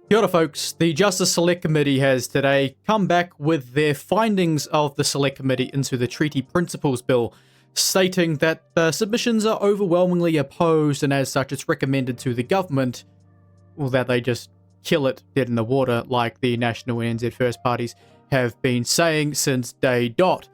Kia ora, folks. The Justice Select Committee has today come back with their findings of the Select Committee into the Treaty Principles Bill, stating that the submissions are overwhelmingly opposed and as such it's recommended to the government, well, that they just kill it dead in the water like the National and NZ First parties have been saying since day dot.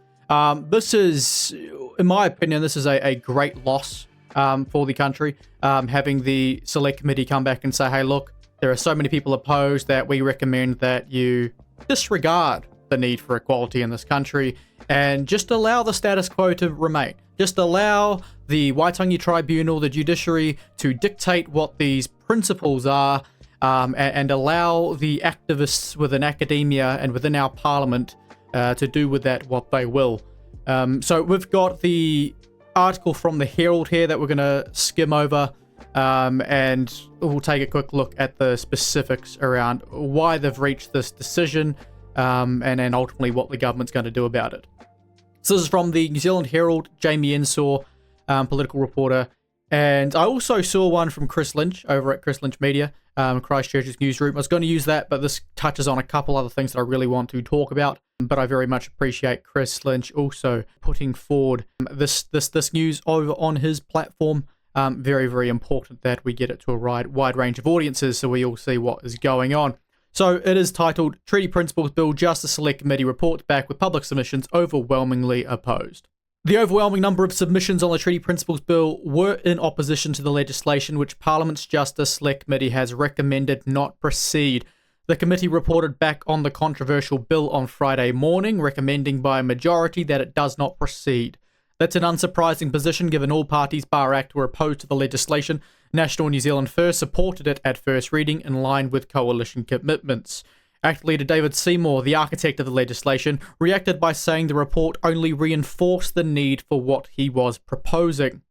This is, in my opinion, this is a great loss for the country, having the Select Committee come back and say, hey, look, there are so many people opposed that we recommend that you disregard the need for equality in this country and just allow the status quo to remain. Just allow the Waitangi Tribunal, the judiciary, to dictate what these principles are, and allow the activists within academia and within our parliament to do with that what they will. So we've got the article from the Herald here that we're going to skim over. And we'll take a quick look at the specifics around why they've reached this decision, and then ultimately what the government's going to do about it. So this is from the New Zealand Herald, Jamie Ensor, political reporter. And I also saw one from Chris Lynch over at Chris Lynch Media, Christchurch's newsroom. I was going to use that, but this touches on a couple other things that I really want to talk about. But I very much appreciate Chris Lynch also putting forward this news over on his platform. Very, very important that we get it to a wide range of audiences so we all see what is going on. So it is titled, Treaty Principles Bill, Justice Select Committee reports back with public submissions overwhelmingly opposed. The overwhelming number of submissions on the Treaty Principles Bill were in opposition to the legislation which Parliament's Justice Select Committee has recommended not proceed. The committee reported back on the controversial bill on Friday morning, recommending by a majority that it does not proceed. That's an unsurprising position given all parties bar ACT were opposed to the legislation. National New Zealand First supported it at first reading in line with coalition commitments. ACT leader David Seymour, the architect of the legislation, reacted by saying the report only reinforced the need for what he was proposing.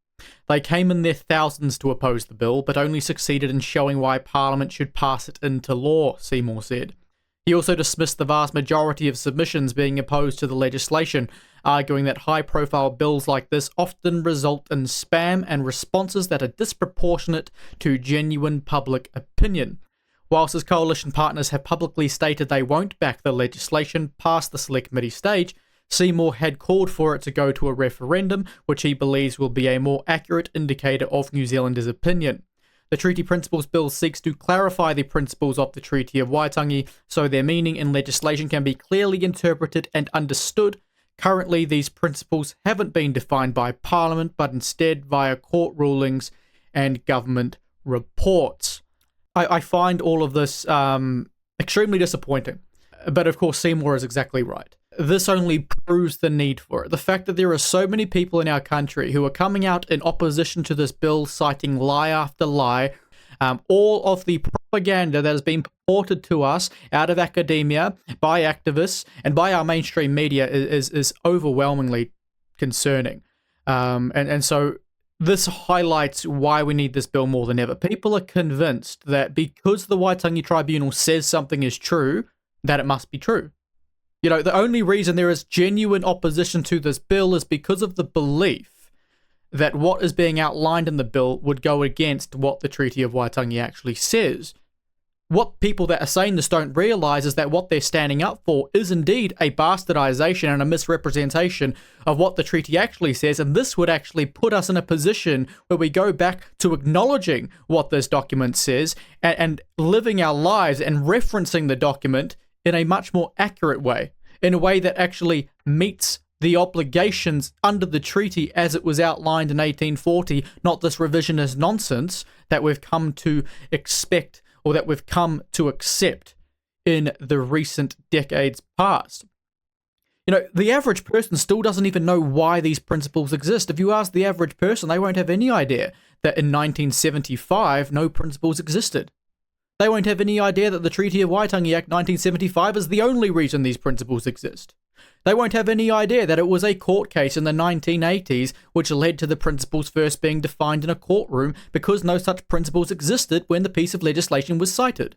They came in their thousands to oppose the bill, but only succeeded in showing why Parliament should pass it into law, Seymour said. He also dismissed the vast majority of submissions being opposed to the legislation, arguing that high-profile bills like this often result in spam and responses that are disproportionate to genuine public opinion. Whilst his coalition partners have publicly stated they won't back the legislation past the Select Committee stage, Seymour had called for it to go to a referendum, which he believes will be a more accurate indicator of New Zealanders' opinion. The Treaty Principles Bill seeks to clarify the principles of the Treaty of Waitangi so their meaning in legislation can be clearly interpreted and understood. Currently, these principles haven't been defined by Parliament, but instead via court rulings and government reports. I find all of this extremely disappointing. But of course, Seymour is exactly right. This only proves the need for it. The fact that there are so many people in our country who are coming out in opposition to this bill, citing lie after lie, all of the propaganda that has been purported to us out of academia, by activists, and by our mainstream media is overwhelmingly concerning. And so this highlights why we need this bill more than ever. People are convinced that because the Waitangi Tribunal says something is true, that it must be true. You know, the only reason there is genuine opposition to this bill is because of the belief that what is being outlined in the bill would go against what the Treaty of Waitangi actually says. What people that are saying this don't realise is that what they're standing up for is indeed a bastardisation and a misrepresentation of what the treaty actually says, and this would actually put us in a position where we go back to acknowledging what this document says and living our lives and referencing the document in a much more accurate way, in a way that actually meets the obligations under the treaty as it was outlined in 1840, not this revisionist nonsense that we've come to expect or that we've come to accept in the recent decades past. You know, the average person still doesn't even know why these principles exist. If you ask the average person, they won't have any idea that in 1975 no principles existed. They won't have any idea that the Treaty of Waitangi Act 1975 is the only reason these principles exist. They won't have any idea that it was a court case in the 1980s which led to the principles first being defined in a courtroom because no such principles existed when the piece of legislation was cited.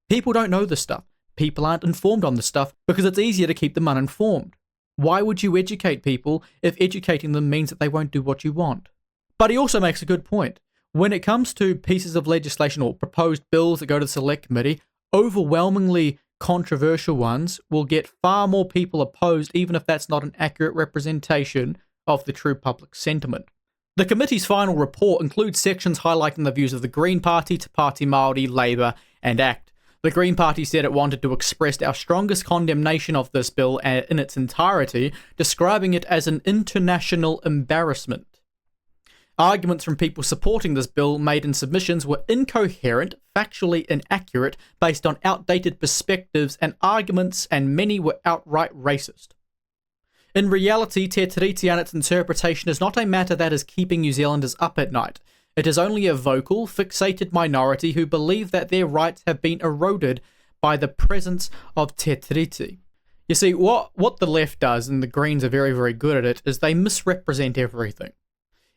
People don't know this stuff. People aren't informed on this stuff because it's easier to keep them uninformed. Why would you educate people if educating them means that they won't do what you want? But he also makes a good point. When it comes to pieces of legislation or proposed bills that go to the Select Committee, overwhelmingly controversial ones will get far more people opposed, even if that's not an accurate representation of the true public sentiment. The committee's final report includes sections highlighting the views of the Green Party, Te Pāti Māori, Labour, and ACT. The Green Party said it wanted to express our strongest condemnation of this bill in its entirety, describing it as an international embarrassment. Arguments from people supporting this bill made in submissions were incoherent, factually inaccurate, based on outdated perspectives and arguments, and many were outright racist. In reality, Te Tiriti and its interpretation is not a matter that is keeping New Zealanders up at night. It is only a vocal, fixated minority who believe that their rights have been eroded by the presence of Te Tiriti. You see, what the left does, and the Greens are very, very good at it, is they misrepresent everything.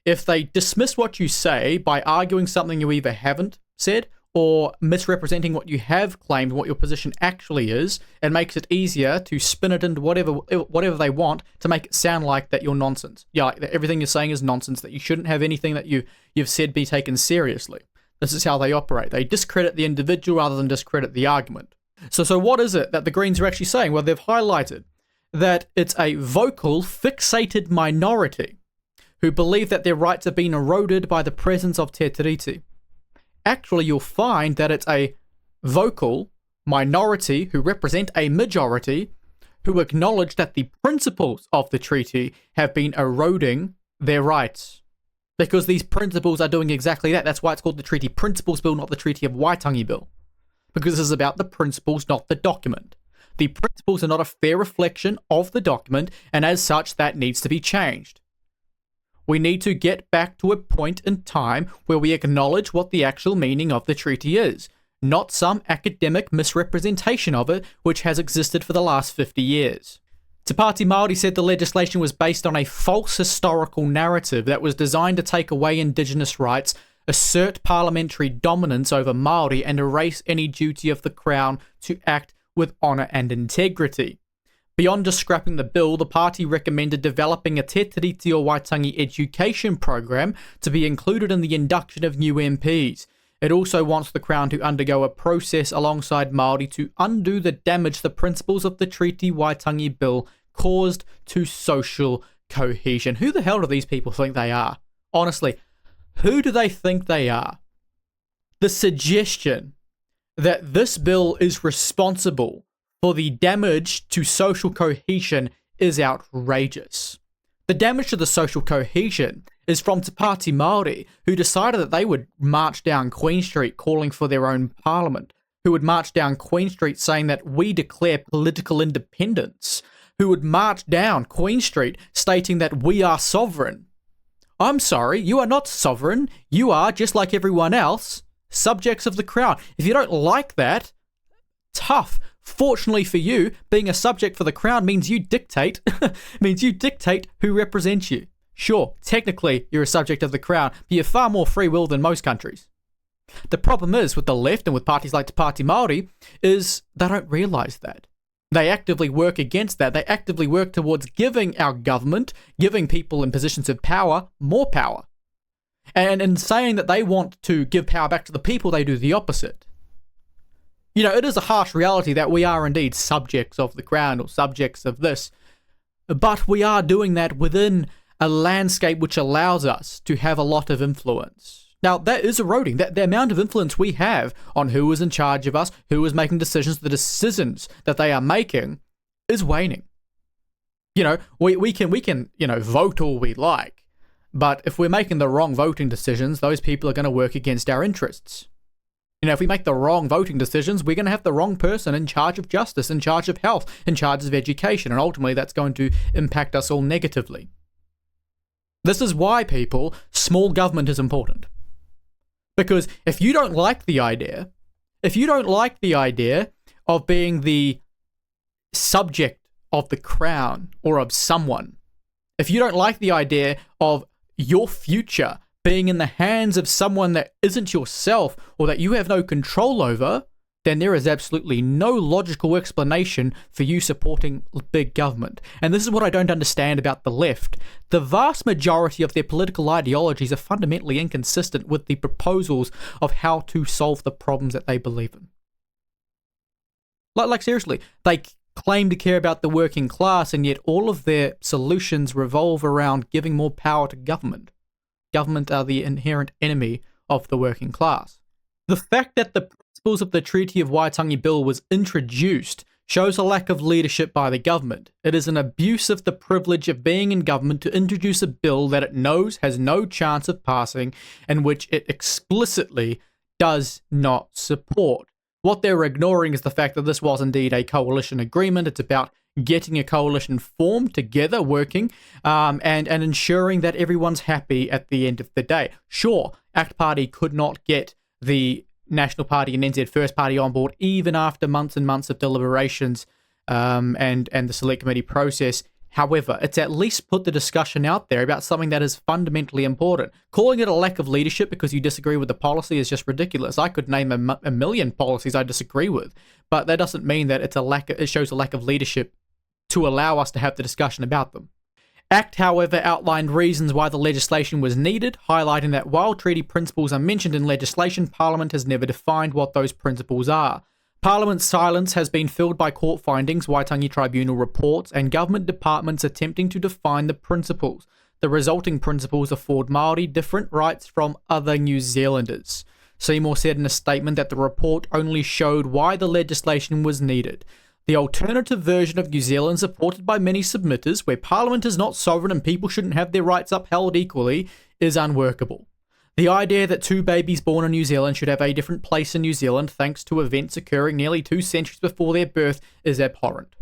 If they dismiss what you say by arguing something you either haven't said or misrepresenting what you have claimed, what your position actually is, it makes it easier to spin it into whatever they want to make it sound like that you're nonsense. Yeah, like that everything you're saying is nonsense, that you shouldn't have anything that you've said be taken seriously. This is how they operate. They discredit the individual rather than discredit the argument. So what is it that the Greens are actually saying? Well, they've highlighted that it's a vocal, fixated minority who believe that their rights have been eroded by the presence of Te Tiriti. Actually, you'll find that it's a vocal minority who represent a majority who acknowledge that the principles of the treaty have been eroding their rights. Because these principles are doing exactly that. That's why it's called the Treaty Principles Bill, not the Treaty of Waitangi Bill. Because this is about the principles, not the document. The principles are not a fair reflection of the document, and as such, that needs to be changed. We need to get back to a point in time where we acknowledge what the actual meaning of the treaty is, not some academic misrepresentation of it which has existed for the last 50 years. Te Pāti Māori said the legislation was based on a false historical narrative that was designed to take away Indigenous rights, assert parliamentary dominance over Māori, and erase any duty of the Crown to act with honour and integrity. Beyond just scrapping the bill, the party recommended developing a Te Tiriti o Waitangi education program to be included in the induction of new MPs. It also wants the Crown to undergo a process alongside Māori to undo the damage the principles of the Treaty Waitangi Bill caused to social cohesion. Who the hell do these people think they are? Honestly, who do they think they are? The suggestion that this bill is responsible for the damage to social cohesion is outrageous. The damage to the social cohesion is from Te Pāti Māori, who decided that they would march down Queen Street calling for their own parliament, who would march down Queen Street saying that we declare political independence, who would march down Queen Street stating that we are sovereign. I'm sorry, you are not sovereign. You are, just like everyone else, subjects of the Crown. If you don't like that, tough. Fortunately for you, being a subject for the Crown means you dictate who represents you. Sure, technically you're a subject of the Crown, but you have far more free will than most countries. The problem is with the left and with parties like Te Pāti Māori is they don't realise that. They actively work against that. They actively work towards giving our government, giving people in positions of power, more power. And in saying that they want to give power back to the people, they do the opposite. You know, it is a harsh reality that we are indeed subjects of the Crown or subjects of this, but we are doing that within a landscape which allows us to have a lot of influence. Now, that is eroding. The amount of influence we have on who is in charge of us, who is making decisions, the decisions that they are making is waning. You know, we can vote all we like, but if we're making the wrong voting decisions, those people are going to work against our interests. You know, if we make the wrong voting decisions, we're going to have the wrong person in charge of justice, in charge of health, in charge of education, and ultimately that's going to impact us all negatively. This is why, people, small government is important. Because if you don't like the idea of being the subject of the Crown or of someone, if you don't like the idea of your future being in the hands of someone that isn't yourself or that you have no control over, then there is absolutely no logical explanation for you supporting big government. And this is what I don't understand about the left. The vast majority of their political ideologies are fundamentally inconsistent with the proposals of how to solve the problems that they believe in. Like seriously, they claim to care about the working class, and yet all of their solutions revolve around giving more power to government. Government are the inherent enemy of the working class. The fact that the principles of the Treaty of Waitangi Bill was introduced shows a lack of leadership by the government. It is an abuse of the privilege of being in government to introduce a bill that it knows has no chance of passing and which it explicitly does not support. What they're ignoring is the fact that this was indeed a coalition agreement. It's about getting a coalition formed together, working, and ensuring that everyone's happy at the end of the day. Sure, ACT Party could not get the National Party and NZ First Party on board, even after months and months of deliberations and the Select Committee process. However, it's at least put the discussion out there about something that is fundamentally important. Calling it a lack of leadership because you disagree with the policy is just ridiculous. I could name a million policies I disagree with, but that doesn't mean that it shows a lack of leadership to allow us to have the discussion about them. ACT, however, outlined reasons why the legislation was needed, highlighting that while treaty principles are mentioned in legislation, Parliament has never defined what those principles are. Parliament's silence has been filled by court findings, Waitangi Tribunal reports, and government departments attempting to define the principles. The resulting principles afford Māori different rights from other New Zealanders. Seymour said in a statement that the report only showed why the legislation was needed. The alternative version of New Zealand, supported by many submitters, where Parliament is not sovereign and people shouldn't have their rights upheld equally, is unworkable. The idea that two babies born in New Zealand should have a different place in New Zealand thanks to events occurring nearly 2 centuries before their birth is abhorrent.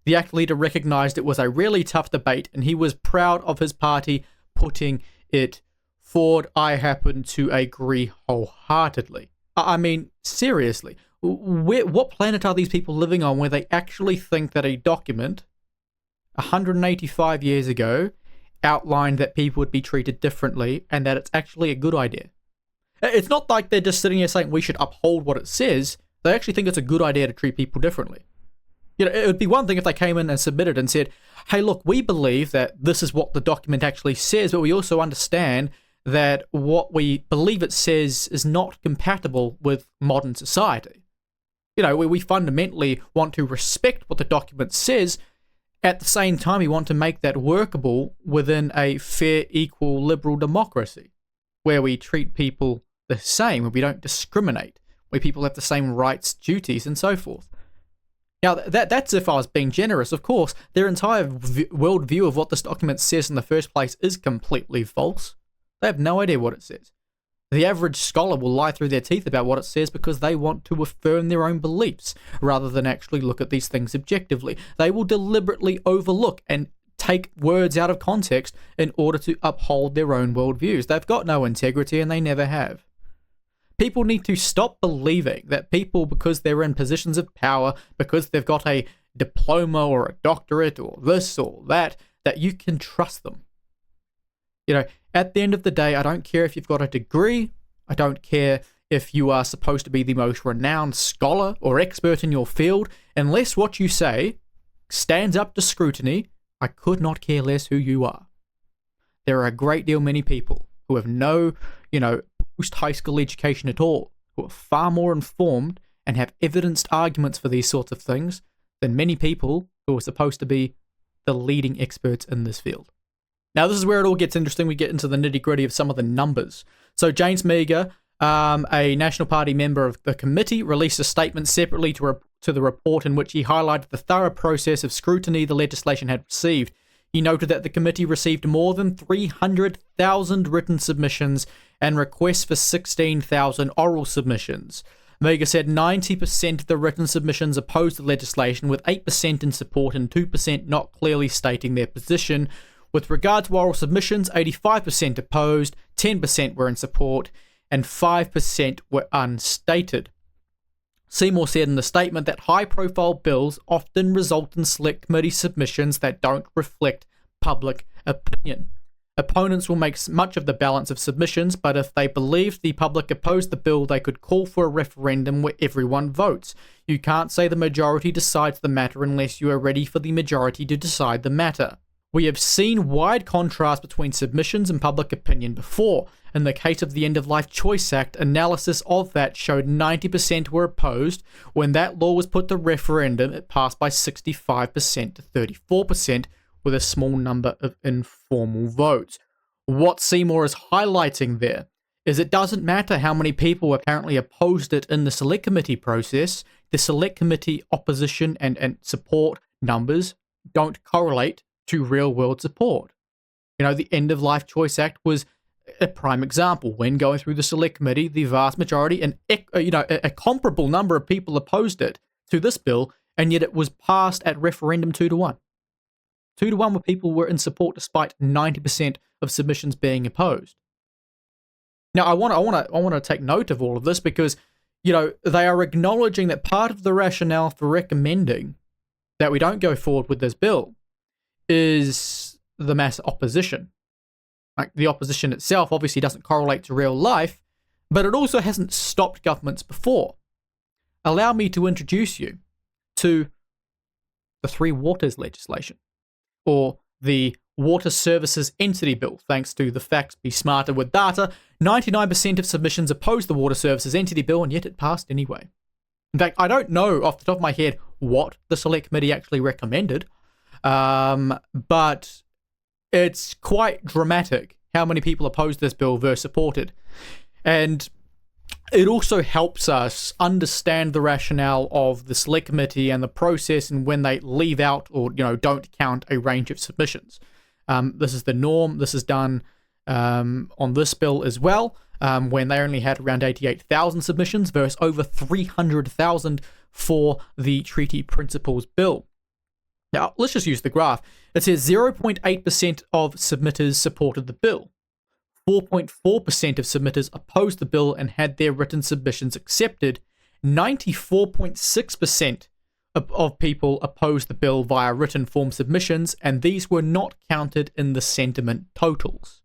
The ACT leader recognised it was a really tough debate and he was proud of his party putting it forward. I happen to agree wholeheartedly. I mean, seriously, what planet are these people living on where they actually think that a document 185 years ago outlined that people would be treated differently and that it's actually a good idea? It's not like they're just sitting here saying we should uphold what it says. They actually think it's a good idea to treat people differently. You know, it would be one thing if they came in and submitted and said, hey, look, we believe that this is what the document actually says, but we also understand that what we believe it says is not compatible with modern society. You know, we fundamentally want to respect what the document says. At the same time, we want to make that workable within a fair, equal, liberal democracy, where we treat people the same, where we don't discriminate, where people have the same rights, duties, and so forth. Now, that's if I was being generous. Of course, their entire worldview of what this document says in the first place is completely false. They have no idea what it says. The average scholar will lie through their teeth about what it says because they want to affirm their own beliefs rather than actually look at these things objectively. They will deliberately overlook and take words out of context in order to uphold their own worldviews. They've got no integrity and they never have. People need to stop believing that people, because they're in positions of power, because they've got a diploma or a doctorate or this or that you can trust them. You know, at the end of the day, I don't care if you've got a degree. I don't care if you are supposed to be the most renowned scholar or expert in your field. Unless what you say stands up to scrutiny, I could not care less who you are. There are a great deal many people who have no, post-high school education at all, who are far more informed and have evidenced arguments for these sorts of things than many people who are supposed to be the leading experts in this field. Now, this is where it all gets interesting. We get into the nitty-gritty of some of the numbers. So James Meagher, a National Party member of the committee, released a statement separately to the report in which he highlighted the thorough process of scrutiny the legislation had received. He noted that the committee received more than 300,000 written submissions and requests for 16,000 oral submissions. Meagher said 90% of the written submissions opposed the legislation, with 8% in support and 2% not clearly stating their position. With regard to oral submissions, 85% opposed, 10% were in support, and 5% were unstated. Seymour said in the statement that high-profile bills often result in select committee submissions that don't reflect public opinion. Opponents will make much of the balance of submissions, but if they believed the public opposed the bill, they could call for a referendum where everyone votes. You can't say the majority decides the matter unless you are ready for the majority to decide the matter. We have seen wide contrast between submissions and public opinion before. In the case of the End of Life Choice Act, analysis of that showed 90% were opposed. When that law was put to referendum, it passed by 65% to 34%, with a small number of informal votes. What Seymour is highlighting there is it doesn't matter how many people apparently opposed it in the Select Committee process, the Select Committee opposition and support numbers don't correlate to real-world support. The End of Life Choice Act was a prime example. When going through the Select Committee, the vast majority, a comparable number of people opposed it to this bill, and yet it was passed at referendum 2-1. 2-1 where people were in support despite 90% of submissions being opposed. Now, I want to take note of all of this because, they are acknowledging that part of the rationale for recommending that we don't go forward with this bill is the mass opposition. Like, the opposition itself obviously doesn't correlate to real life, but it also hasn't stopped governments before. Allow me to introduce you to the Three Waters legislation, or the Water Services Entity Bill. Thanks to the facts Be Smarter with Data, 99% of submissions opposed the Water Services Entity Bill, and yet it passed anyway. In fact, I don't know off the top of my head what the Select Committee actually recommended, but it's quite dramatic how many people opposed this bill versus supported. And it also helps us understand the rationale of the Select Committee and the process and when they leave out or don't count a range of submissions. This is the norm. This is done on this bill as well, when they only had around 88,000 submissions versus over 300,000 for the Treaty Principles Bill. Now, let's just use the graph. It says 0.8% of submitters supported the bill. 4.4% of submitters opposed the bill and had their written submissions accepted. 94.6% of people opposed the bill via written form submissions, and these were not counted in the sentiment totals.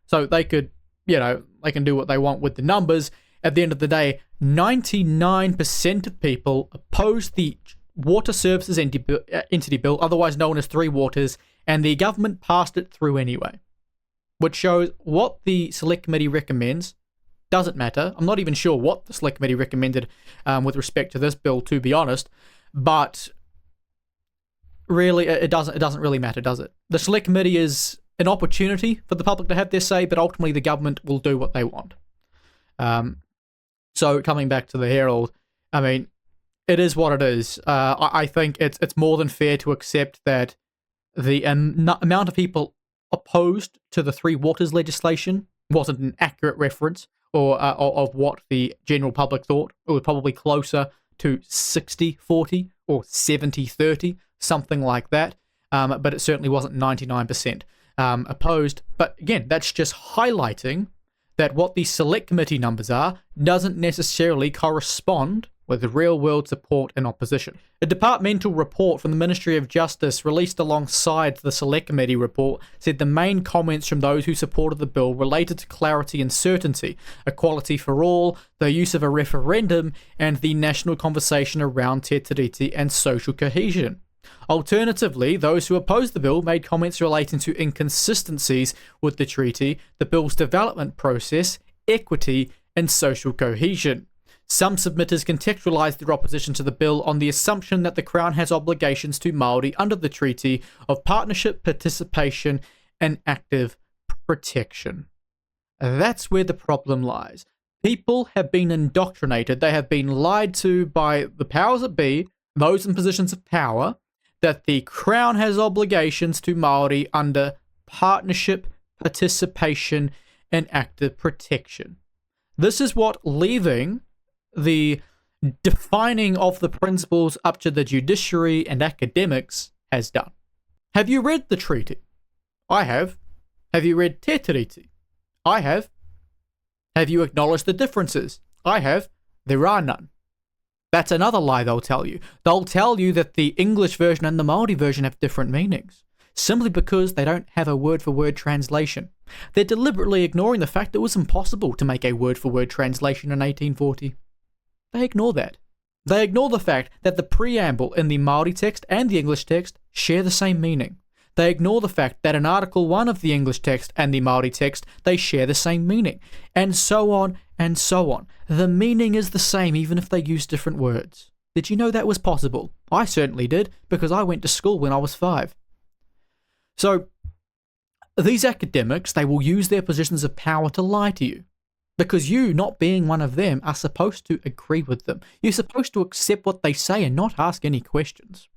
So they could, they can do what they want with the numbers. At the end of the day, 99% of people opposed the Water Services Entity Bill, otherwise known as Three Waters, and the government passed it through anyway. Which shows what the Select Committee recommends doesn't matter. I'm not even sure what the Select Committee recommended with respect to this bill, to be honest. But really, it doesn't really matter, does it? The Select Committee is an opportunity for the public to have their say, but ultimately the government will do what they want. So coming back to the Herald, it is what it is. I think it's more than fair to accept that the amount of people opposed to the Three Waters legislation wasn't an accurate reference of what the general public thought. It was probably closer to 60-40 or 70-30, something like that. But it certainly wasn't 99% opposed. But again, that's just highlighting that what the Select Committee numbers are doesn't necessarily correspond with real-world support and opposition. A departmental report from the Ministry of Justice released alongside the Select Committee report said the main comments from those who supported the bill related to clarity and certainty, equality for all, the use of a referendum, and the national conversation around Te Tiriti and social cohesion. Alternatively, those who opposed the bill made comments relating to inconsistencies with the treaty, the bill's development process, equity, and social cohesion. Some submitters contextualised their opposition to the bill on the assumption that the Crown has obligations to Māori under the Treaty of Partnership, Participation and Active Protection. That's where the problem lies. People have been indoctrinated, they have been lied to by the powers that be, those in positions of power, that the Crown has obligations to Māori under Partnership, Participation and Active Protection. This is what leaving the defining of the principles up to the judiciary and academics has done. Have you read the treaty? I have. Have you read Te Tiriti? I have. Have you acknowledged the differences? I have. There are none. That's another lie they'll tell you. They'll tell you that the English version and the Māori version have different meanings. simply because they don't have a word-for-word translation. They're deliberately ignoring the fact that it was impossible to make a word-for-word translation in 1840. They ignore that. They ignore the fact that the preamble in the Māori text and the English text share the same meaning. They ignore the fact that in Article 1 of the English text and the Māori text, they share the same meaning. And so on and so on. The meaning is the same even if they use different words. Did you know that was possible? I certainly did, because I went to school when I was 5. So, these academics, they will use their positions of power to lie to you. Because you, not being one of them, are supposed to agree with them. You're supposed to accept what they say and not ask any questions.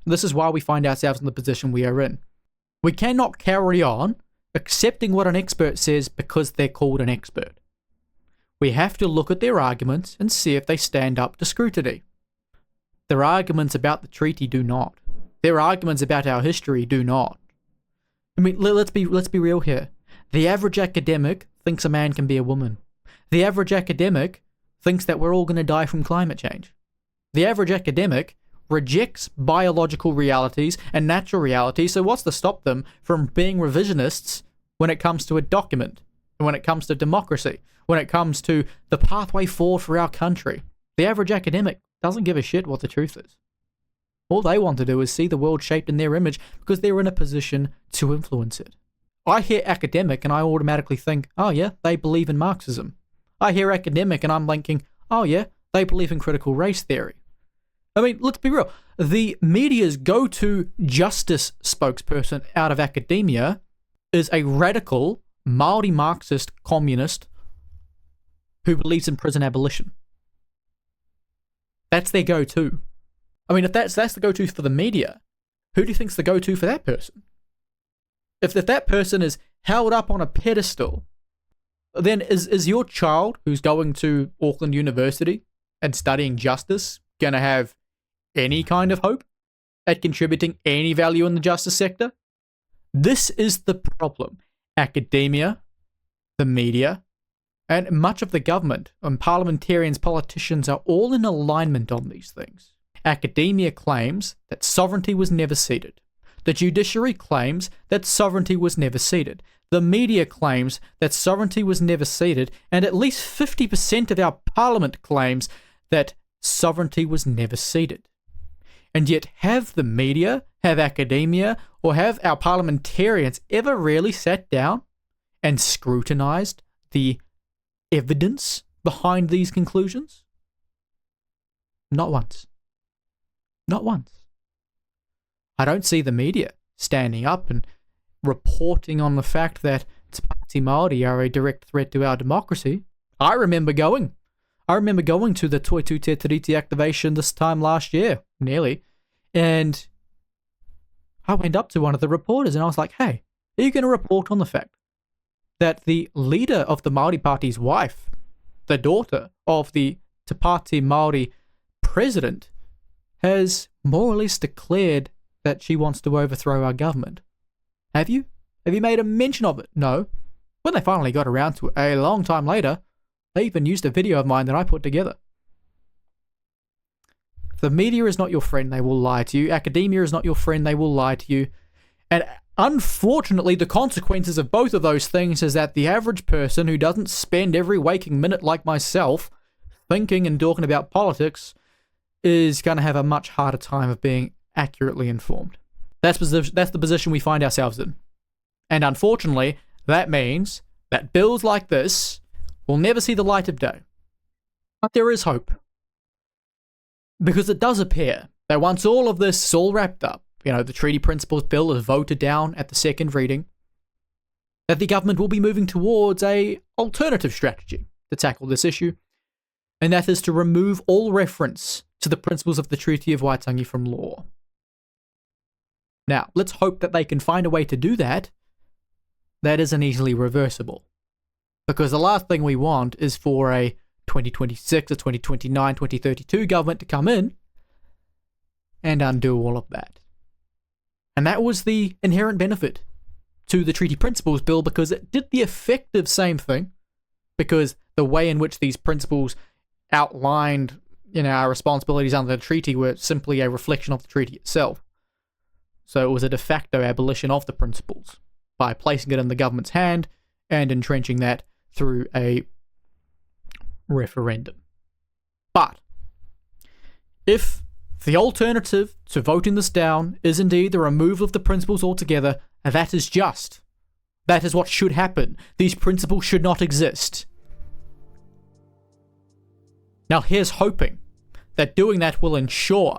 This is why we find ourselves in the position we are in. We cannot carry on accepting what an expert says because they're called an expert. We have to look at their arguments and see if they stand up to scrutiny. Their arguments about the treaty do not. Their arguments about our history do not. I mean, let's be real here. The average academic thinks a man can be a woman. The average academic thinks that we're all going to die from climate change. The average academic rejects biological realities and natural realities, so what's to stop them from being revisionists when it comes to a document, and when it comes to democracy, when it comes to the pathway forward for our country? The average academic doesn't give a shit what the truth is. All they want to do is see the world shaped in their image because they're in a position to influence it. I hear academic and I automatically think, oh yeah, they believe in Marxism. I hear academic and I'm thinking, oh yeah, they believe in critical race theory. I mean, let's be real. The media's go-to justice spokesperson out of academia is a radical Māori Marxist communist who believes in prison abolition. That's their go-to. I mean, if that's the go-to for the media, who do you think's the go-to for that person? If that person is held up on a pedestal, then is your child who's going to Auckland University and studying justice going to have any kind of hope at contributing any value in the justice sector? This is the problem. Academia, the media, and much of the government and parliamentarians, politicians are all in alignment on these things. Academia claims that sovereignty was never ceded. The judiciary claims that sovereignty was never ceded. The media claims that sovereignty was never ceded, and at least 50% of our parliament claims that sovereignty was never ceded. And yet, have the media, have academia, or have our parliamentarians ever really sat down and scrutinized the evidence behind these conclusions? Not once. Not once. I don't see the media standing up and reporting on the fact that Te Pāti Māori are a direct threat to our democracy. I remember going to the Toitū Te Tiriti activation this time last year, nearly, and I went up to one of the reporters and I was like, hey, are you going to report on the fact that the leader of the Māori Party's wife, the daughter of the Te Pāti Māori president, has more or less declared that she wants to overthrow our government? Have you? Have you made a mention of it? No. When they finally got around to it, a long time later, they even used a video of mine that I put together. The media is not your friend, they will lie to you. Academia is not your friend, they will lie to you. And unfortunately, the consequences of both of those things is that the average person who doesn't spend every waking minute like myself thinking and talking about politics is going to have a much harder time of being accurately informed. That's the position we find ourselves in. And unfortunately, that means that bills like this will never see the light of day. But there is hope. Because it does appear that once all of this is all wrapped up, the Treaty Principles Bill is voted down at the second reading, that the government will be moving towards a alternative strategy to tackle this issue, and that is to remove all reference to the principles of the Treaty of Waitangi from law. Now, let's hope that they can find a way to do that that isn't easily reversible. Because the last thing we want is for a 2026 or 2029, 2032 government to come in and undo all of that. And that was the inherent benefit to the Treaty Principles Bill, because it did the effective same thing, because the way in which these principles outlined our responsibilities under the treaty were simply a reflection of the treaty itself. So it was a de facto abolition of the principles by placing it in the government's hand and entrenching that through a referendum. But if the alternative to voting this down is indeed the removal of the principles altogether, that is just. That is what should happen. These principles should not exist. Now here's hoping that doing that will ensure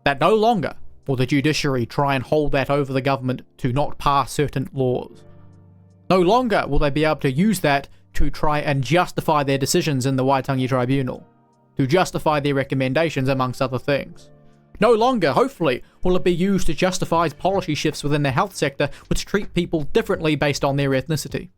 that no longer will the judiciary try and hold that over the government to not pass certain laws. No longer will they be able to use that to try and justify their decisions in the Waitangi Tribunal, to justify their recommendations, amongst other things. No longer, hopefully, will it be used to justify policy shifts within the health sector which treat people differently based on their ethnicity.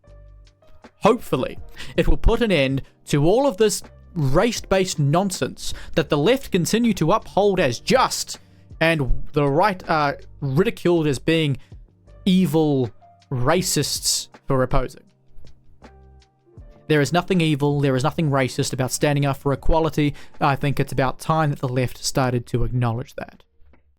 Hopefully, it will put an end to all of this race-based nonsense that the left continue to uphold as just, and the right are ridiculed as being evil racists for opposing. There is nothing evil, there is nothing racist about standing up for equality. I think it's about time that the left started to acknowledge that.